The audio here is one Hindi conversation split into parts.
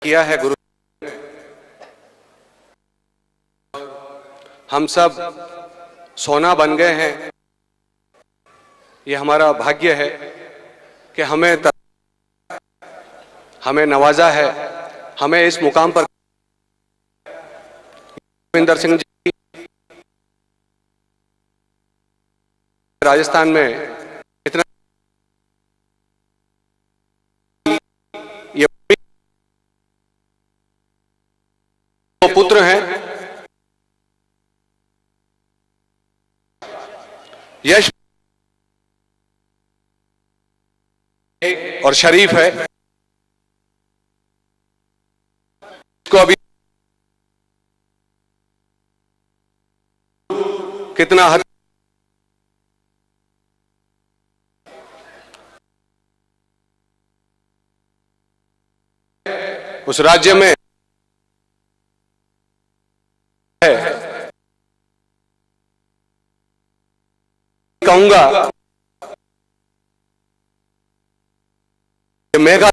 किया है गुरु। हम सब सोना बन गए हैं। ये हमारा भाग्य है कि हमें नवाजा है, हमें इस मुकाम पर रविंदर सिंह जी राजस्थान में इतना ये पुत्र हैं, यश और शरीफ है। इसको अभी कितना हद उस राज्य में है, कहूंगा कि मेघा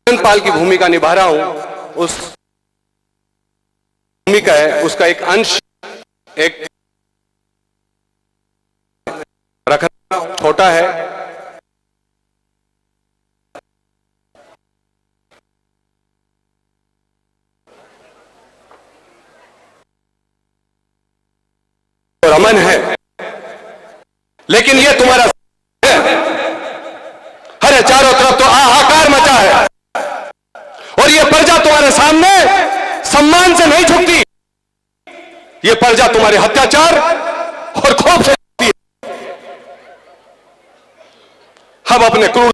पाल की भूमिका निभा रहा हूं। उस भूमिका है, उसका एक अंश एक रखना छोटा है। रमन है, लेकिन ये तुम्हारा है। अरे चारों तरफ तो हाहाकार मचा है और ये प्रजा तुम्हारे सामने सम्मान से नहीं झुकती। ये प्रजा तुम्हारे अत्याचार और खौफ से झुकती है। अब अपने क्रूर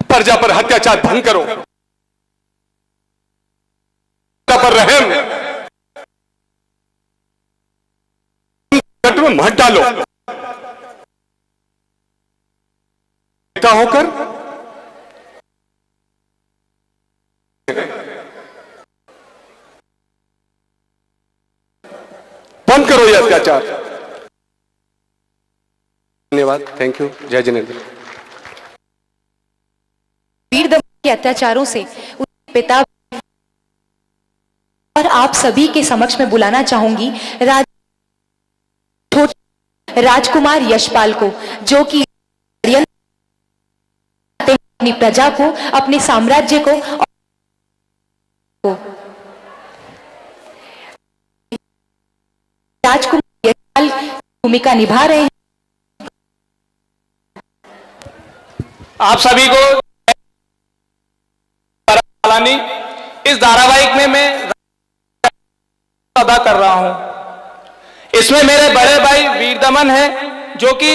प्रजा पर अत्याचार भंग करो, पर रहम में मत डालो। पिता होकर बंद करो ये अत्याचार। धन्यवाद, थैंक यू, जय जिनेंद्र। वीरदमन के अत्याचारों से उनके पिता और आप सभी के समक्ष में बुलाना चाहूंगी राजकुमार यशपाल को, जो कि अपनी प्रजा को, अपने साम्राज्य को राजकुमार यशपाल भूमिका निभा रहे हैं। आप सभी को इस धारावाहिक में मैं अदा कर रहा हूं। इसमें मेरे बड़े भाई वीरदमन हैं, जो कि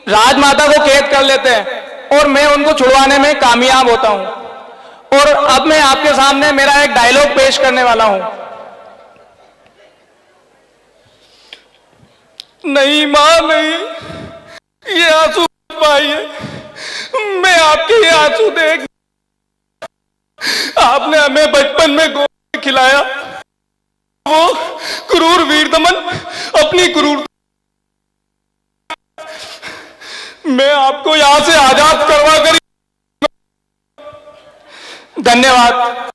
राजमाता को कैद कर लेते हैं और मैं उनको छुड़वाने में कामयाब होता हूं। और अब मैं आपके सामने मेरा एक डायलॉग पेश करने वाला हूं। नहीं मां, नहीं, ये आंसू भाई है, मैं आपके ये आंसू देख, आपने हमें बचपन में गोद खिलाया। वो क्रूर वीरदमन अपनी क्रूर, मैं आपको यहां से आजाद करवा कर। धन्यवाद।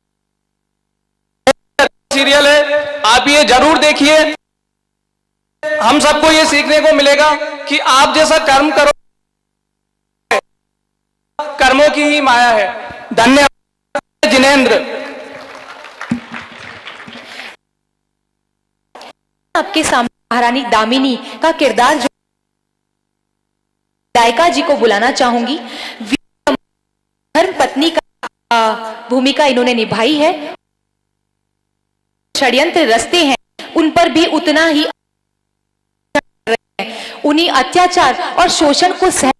सीरियल है, आप ये जरूर देखिए। हम सबको ये सीखने को मिलेगा कि आप जैसा कर्म करो, कर्मों की ही माया है। धन्यवाद जिनेंद्र। आपके सामने महारानी दामिनी का किरदार जो दायका जी को बुलाना चाहूंगी। धर्म पत्नी का भूमिका इन्होंने निभाई है। षड्यंत्र रचते हैं, उन पर भी उतना ही उन्हीं अत्याचार और शोषण को सहन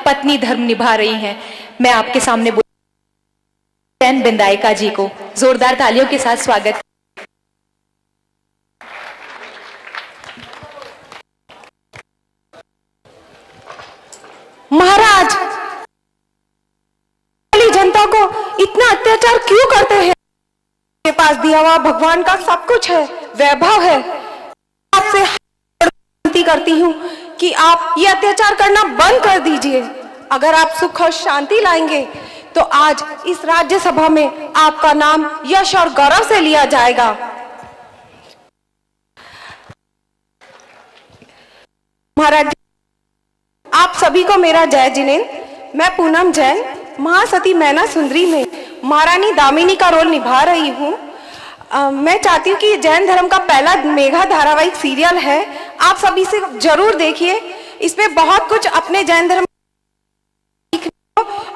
पत्नी धर्म निभा रही हैं। मैं आपके सामने बिंदायका जी को जोरदार तालियों के साथ स्वागत। महाराज, जनता को इतना अत्याचार क्यों करते हैं? के पास दिया हुआ भगवान का सब कुछ है, वैभव है। आपसे विनती करती हूँ कि आप ये अत्याचार करना बंद कर दीजिए। अगर आप सुख और शांति लाएंगे तो आज इस राज्यसभा में आपका नाम यश और गौरव से लिया जाएगा। महाराज, आप सभी को मेरा जय जिनेंद्र। मैं पूनम जैन महासती मैना सुंदरी में महारानी दामिनी का रोल निभा रही हूँ। मैं चाहती हूँ कि जैन धर्म का पहला मेघा धारावाहिक सीरियल है, आप सभी से जरूर देखिए। इसमें बहुत कुछ अपने जैन धर्म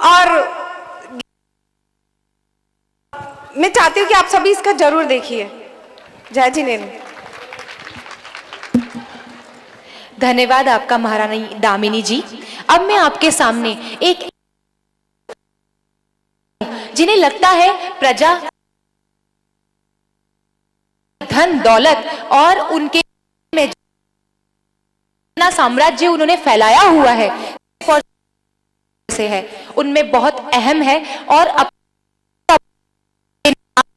और मैं चाहती हूँ कि आप सभी इसका जरूर देखिए। जय जिनेंद्र। धन्यवाद आपका महारानी दामिनी जी। अब मैं आपके सामने एक जिन्हें लगता है प्रजा धन दौलत और उनके में अपना साम्राज्य उन्होंने फैलाया हुआ है से है, उनमें बहुत अहम है। और अब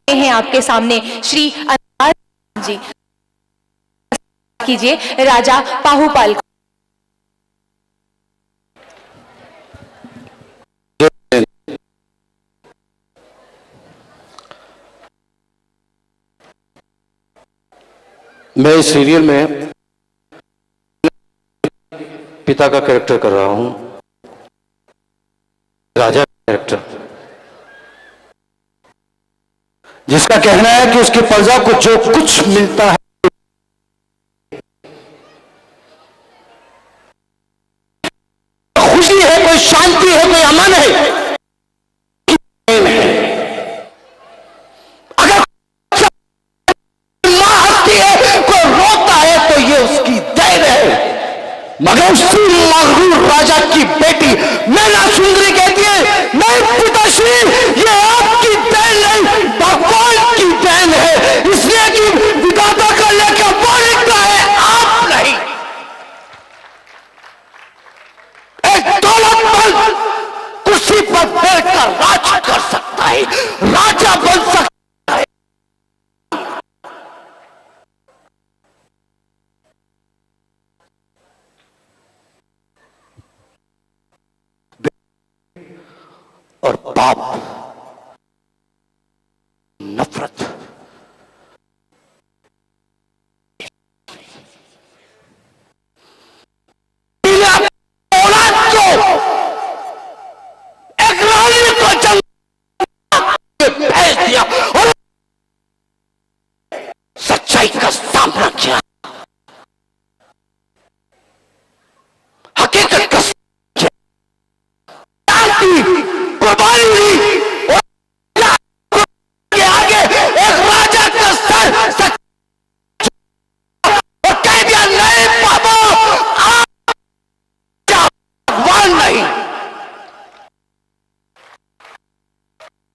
हैं आपके सामने श्री जी, कीजिए राजा पाहुपाल। मैं इस सीरियल में पिता का कैरेक्टर कर रहा हूं, राजा का कैरेक्टर, जिसका कहना है कि उसकी प्रजा को जो कुछ मिलता है खुशी है, कोई शांति है, कोई अमन है। अगर मां हंसती है, कोई रोता है तो ये उसकी देन है। मगर उसी मगरूर राजा की बेटी मैना सुंदरी कहती है, नहीं पिताश्री, ये आपकी देन नहीं, भगवान की देन है, इसलिए कि विधाता का लेकर वो लिखता है, आप नहीं। दौलतमंद कुर्सी पर बैठकर राज कर सकता है, राजा बन सकता है। और बाप नफरत, और सच्चाई का सामना किया, हकीकत का कुर्बानी हुई और के आगे एक राजा का सर और कह दिया, नहीं बाबा, आप भगवान नहीं।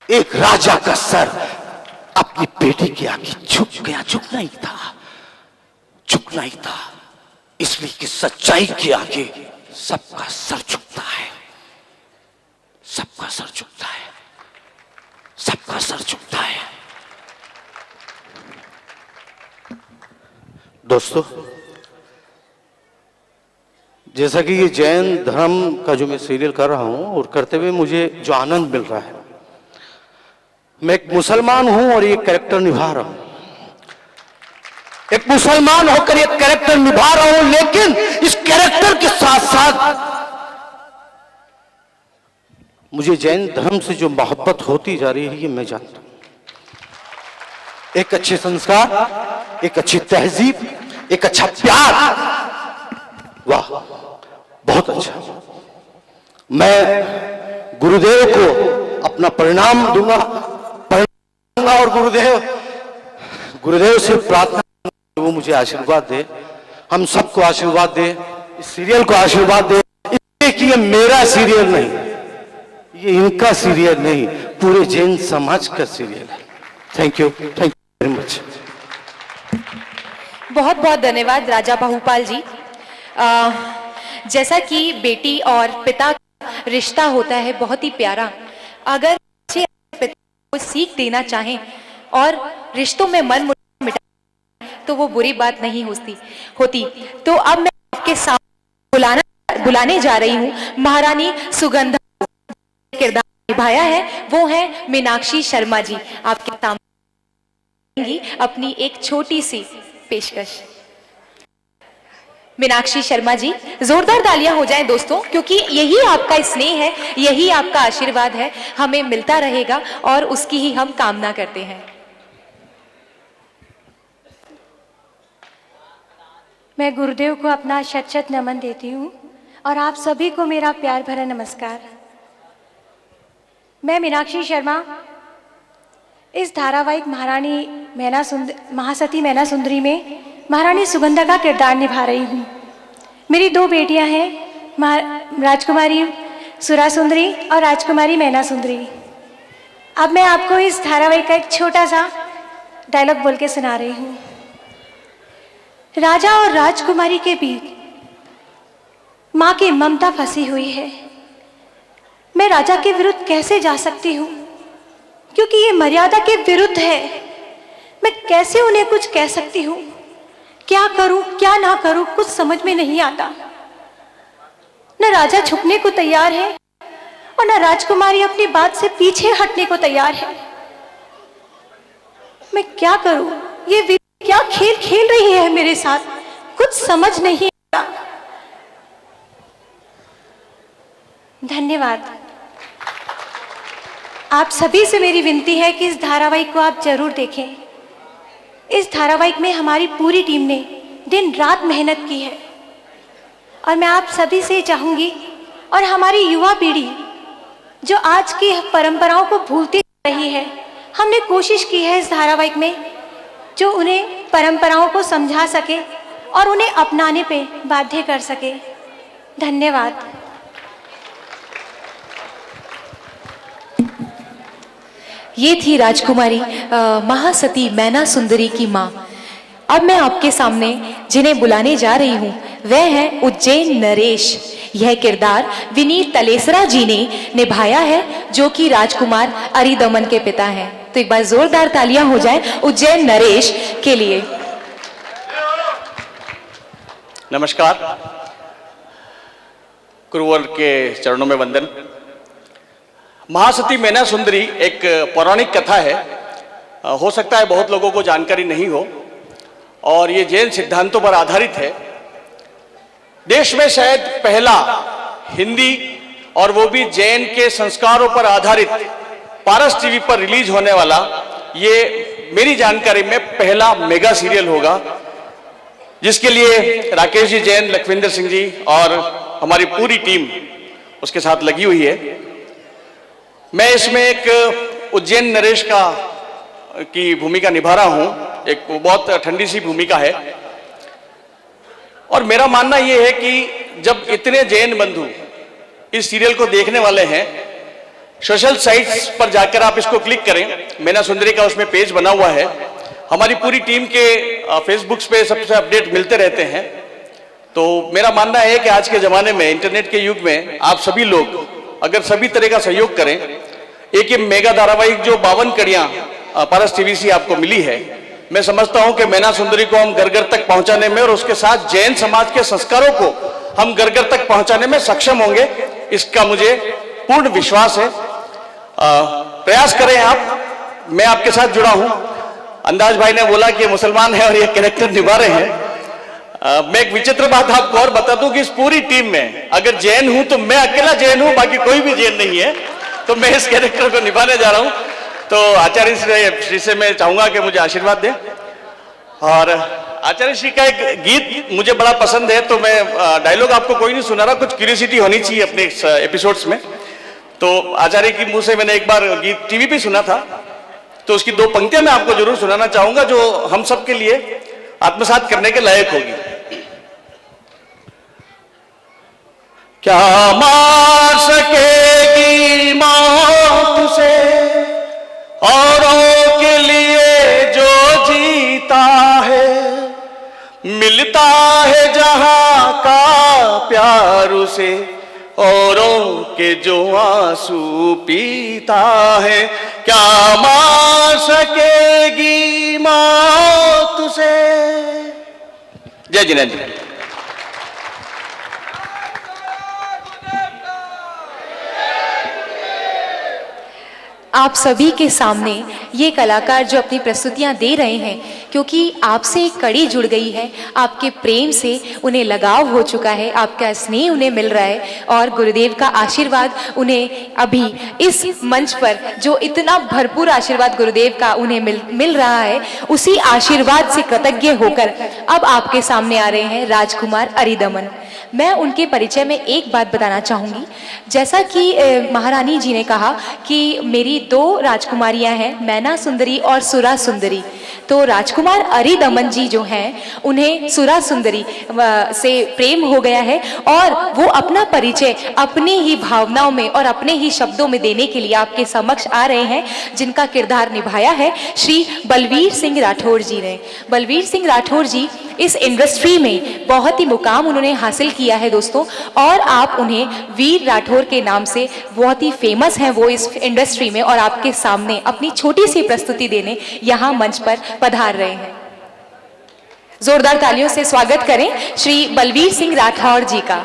एक राजा का सर अपनी बेटी के आगे झुक गया, झुकना ही था, झुकना ही था, इसलिए कि सच्चाई के आगे सबका सर झुकता है, सबका सर झुकता है, सबका सर झुकता है। दोस्तों, जैसा कि ये जैन धर्म का जो मैं सीरियल कर रहा हूं और करते हुए मुझे जो आनंद मिल रहा है, मैं एक मुसलमान हूं और ये कैरेक्टर निभा रहा हूं, एक मुसलमान होकर ये कैरेक्टर निभा रहा हूं, लेकिन इस कैरेक्टर के साथ साथ मुझे जैन धर्म से जो मोहब्बत होती जा रही है ये मैं जानता हूं। एक अच्छे संस्कार, एक अच्छी तहजीब, एक अच्छा प्यार, वाह बहुत अच्छा। मैं गुरुदेव को अपना परिणाम दूंगा और गुरुदेव से प्रार्थना वो मुझे आशीर्वाद दे, हम सबको आशीर्वाद दे, इस सीरियल को आशीर्वाद दे, इसलिए कि ये मेरा सीरियल नहीं, ये इनका सीरियल नहीं, पूरे जैन समाज का सीरियल है। Thank you very much. बहुत बहुत धन्यवाद राजा पाहुपाल जी। जैसा कि बेटी और पिता का रिश्ता होता है बहुत ही प्यारा, अगर अच्छे पिता को सीख देना चाहें और रिश्तों में मन मुटाव तो वो बुरी बात नहीं होती। तो अब मैं आपके सामने बुलाना बुलाने जा रही हूँ महारानी सुगंधा किरदार निभाया है, वो है मीनाक्षी शर्मा जी। आपके सामने अपनी एक छोटी सी पेशकश। मीनाक्षी शर्मा जी, जोरदार तालियां हो जाएं दोस्तों, क्योंकि यही आपका स्नेह है, यही आपका आशीर्वाद है, हमें मिलता रहेगा और उसकी ही हम कामना करते हैं। मैं गुरुदेव को अपना शत शत नमन देती हूँ और आप सभी को मेरा प्यार भरा नमस्कार। मैं मीनाक्षी शर्मा इस धारावाहिक महासती मैना सुंदरी में महारानी सुगंधा का किरदार निभा रही हूँ। मेरी दो बेटियाँ हैं, राजकुमारी सुरा सुंदरी और राजकुमारी मैना सुंदरी। अब मैं आपको इस धारावाहिक का एक छोटा सा डायलॉग बोल के सुना रही हूँ। राजा और राजकुमारी के बीच माँ की ममता फंसी हुई है। मैं राजा के विरुद्ध कैसे जा सकती हूँ, क्योंकि ये मर्यादा के विरुद्ध है। मैं कैसे उन्हें कुछ कह सकती हूँ? क्या करूं क्या ना करूं कुछ समझ में नहीं आता। न राजा झुकने को तैयार है और न राजकुमारी अपनी बात से पीछे हटने को तैयार है। मैं क्या करूं? ये क्या खेल खेल रही है मेरे साथ, कुछ समझ नहीं आता। धन्यवाद। आप सभी से मेरी विनती है कि इस धारावाहिक को आप जरूर देखें। इस धारावाहिक में हमारी पूरी टीम ने दिन रात मेहनत की है और मैं आप सभी से चाहूंगी, और हमारी युवा पीढ़ी जो आज की परंपराओं को भूलती जा रही है, हमने कोशिश की है इस धारावाहिक में जो उन्हें परंपराओं को समझा सके और उन्हें अपनाने पे बाध्य कर सके। धन्यवाद। ये थी राजकुमारी महासती मैना सुंदरी की माँ। अब मैं आपके सामने जिन्हें बुलाने जा रही हूँ वह है उज्जैन नरेश। यह किरदार विनीत तलेसरा जी ने निभाया है, जो कि राजकुमार अरिदमन के पिता हैं। तो एक बार जोरदार तालियां हो जाएं उज्जैन नरेश के लिए। नमस्कार। गुरुवर के चरणों में वंदन। महासती मैना सुंदरी एक पौराणिक कथा है। हो सकता है बहुत लोगों को जानकारी नहीं हो, और ये जैन सिद्धांतों पर आधारित है। देश में शायद पहला हिंदी और वो भी जैन के संस्कारों पर आधारित पारस टीवी पर रिलीज होने वाला ये मेरी जानकारी में पहला मेगा सीरियल होगा, जिसके लिए राकेश जी जैन, लखविंदर सिंह जी और हमारी पूरी टीम उसके साथ लगी हुई है। मैं इसमें एक उज्जैन नरेश की भूमिका निभा रहा हूं। एक बहुत ठंडी सी भूमिका है, और मेरा मानना यह है कि जब इतने जैन बंधु इस सीरियल को देखने वाले हैं, सोशल साइट्स पर जाकर आप इसको क्लिक करें। मैना सुंदरी का उसमें पेज बना हुआ है। हमारी पूरी टीम के फेसबुक्स पे सबसे अपडेट मिलते रहते हैं। तो मेरा मानना है कि आज के जमाने में, इंटरनेट के युग में, आप सभी लोग अगर सभी तरह का सहयोग करें, एक ये मेगा धारावाहिक जो 52 कड़ियां पारस टीवी से आपको मिली है, मैं समझता हूं कि मैना सुंदरी को हम घर घर तक पहुंचाने में और उसके साथ जैन समाज के संस्कारों को हम घर घर तक पहुंचाने में सक्षम होंगे, इसका मुझे पूर्ण विश्वास है। प्रयास करें आप। मैं आपके साथ जुड़ा हूं। अंदाज भाई ने बोला कि मुसलमान है और ये कैरेक्टर निभा रहे हैं। मैं एक विचित्र बात आपको और बता दूं कि इस पूरी टीम में अगर जैन हूं तो मैं अकेला जैन हूं, बाकी कोई भी जैन नहीं है। तो मैं इस कैरेक्टर को निभाने जा रहा हूं। तो आचार्य श्री से मैं चाहूंगा कि मुझे आशीर्वाद दें। और आचार्य श्री का एक गीत मुझे बड़ा पसंद है, तो मैं डायलॉग आपको कोई नहीं सुना रहा, कुछ क्यूरियोसिटी होनी चाहिए अपने एपिसोड्स में। तो आचार्य की मुंह से मैंने एक बार गीत टीवी पे सुना था, तो उसकी 2 पंक्तियां मैं आपको जरूर सुनाना चाहूंगा जो हम सब के लिए आत्मसात करने के लायक होगी। क्या मार सकेगी मौत से औरों के लिए जो जीता है, मिलता है जहां का प्यार उसे औरों के जो आंसू पीता है। क्या मार सकेगी मौत से। जय जिनेंद्र। आप सभी के सामने ये कलाकार जो अपनी प्रस्तुतियां दे रहे हैं, क्योंकि आपसे एक कड़ी जुड़ गई है, आपके प्रेम से उन्हें लगाव हो चुका है, आपका स्नेह उन्हें मिल रहा है और गुरुदेव का आशीर्वाद उन्हें अभी इस मंच पर जो इतना भरपूर आशीर्वाद गुरुदेव का उन्हें मिल रहा है, उसी आशीर्वाद से कृतज्ञ होकर अब आपके सामने आ रहे हैं राजकुमार अरिदमन। मैं उनके परिचय में एक बात बताना चाहूँगी। जैसा कि महारानी जी ने कहा कि मेरी 2 राजकुमारियां हैं, मैना सुंदरी और सुरा सुंदरी, तो राजकुमार अरिदमन जी जो हैं उन्हें सुरा सुंदरी से प्रेम हो गया है और वो अपना परिचय अपनी ही भावनाओं में और अपने ही शब्दों में देने के लिए आपके समक्ष आ रहे हैं, जिनका किरदार निभाया है श्री बलवीर सिंह राठौर जी ने। बलवीर सिंह राठौर जी इस इंडस्ट्री में बहुत ही मुकाम उन्होंने हासिल किया है दोस्तों, और आप उन्हें वीर राठौर के नाम से बहुत ही फेमस हैं वो इस इंडस्ट्री में, और आपके सामने अपनी छोटी सी प्रस्तुति देने यहाँ मंच पर पधार रहे हैं। जोरदार तालियों से स्वागत करें श्री बलवीर सिंह राठौर जी का।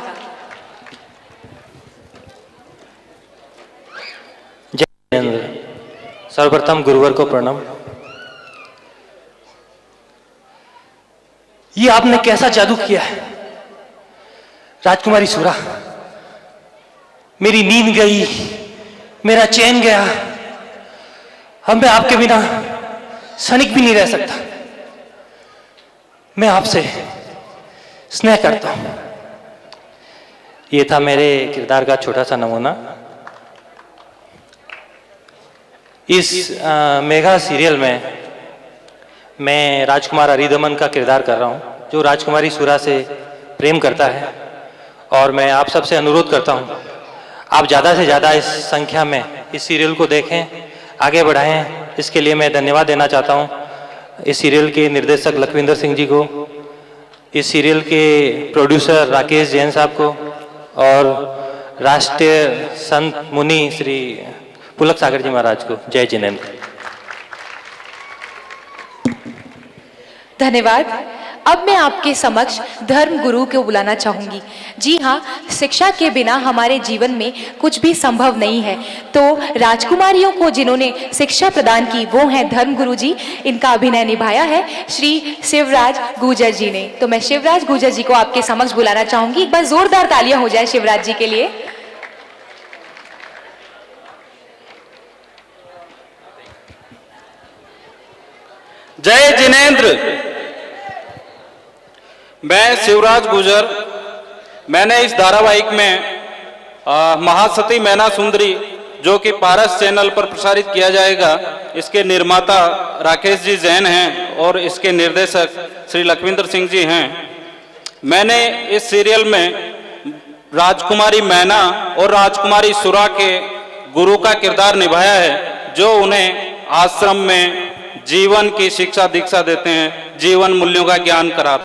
जय जिनेंद्र। सर्वप्रथम गुरुवर को प्रणाम। ये आपने कैसा जादू किया है राजकुमारी सुरा, मेरी नींद गई, मेरा चैन गया, अब मैं आपके बिना क्षणिक भी नहीं रह सकता। मैं आपसे स्नेह करता हूं। ये था मेरे किरदार का छोटा सा नमूना। इस मेगा सीरियल में मैं राजकुमार अरिदमन का किरदार कर रहा हूं, जो राजकुमारी सुरा से प्रेम करता है। और मैं आप सबसे अनुरोध करता हूं, आप ज़्यादा से ज़्यादा इस संख्या में इस सीरियल को देखें, आगे बढ़ाएं। इसके लिए मैं धन्यवाद देना चाहता हूं इस सीरियल के निर्देशक लखविंदर सिंह जी को, इस सीरियल के प्रोड्यूसर राकेश जैन साहब को, और राष्ट्रीय संत मुनि श्री पुलक सागर जी महाराज को। जय जिनेंद्र। धन्यवाद। अब मैं आपके समक्ष धर्म गुरु को बुलाना चाहूंगी। जी हाँ, शिक्षा के बिना हमारे जीवन में कुछ भी संभव नहीं है, तो राजकुमारियों को जिन्होंने शिक्षा प्रदान की वो हैं धर्म गुरु जी। इनका अभिनय निभाया है श्री शिवराज गुर्जर जी ने। तो मैं शिवराज गुर्जर जी को आपके समक्ष बुलाना चाहूंगी। एक बार जोरदार तालियां हो जाए शिवराज जी के लिए। जय जिनेंद्र। मैं शिवराज गुर्जर। मैंने इस धारावाहिक में महासती मैना सुंदरी, जो कि पारस चैनल पर प्रसारित किया जाएगा, इसके निर्माता राकेश जी जैन हैं और इसके निर्देशक श्री लखविंदर सिंह जी हैं। मैंने इस सीरियल में राजकुमारी मैना और राजकुमारी सुरा के गुरु का किरदार निभाया है, जो उन्हें आश्रम में जीवन की शिक्षा दीक्षा देते हैं, जीवन मूल्यों का ज्ञान कराते हैं।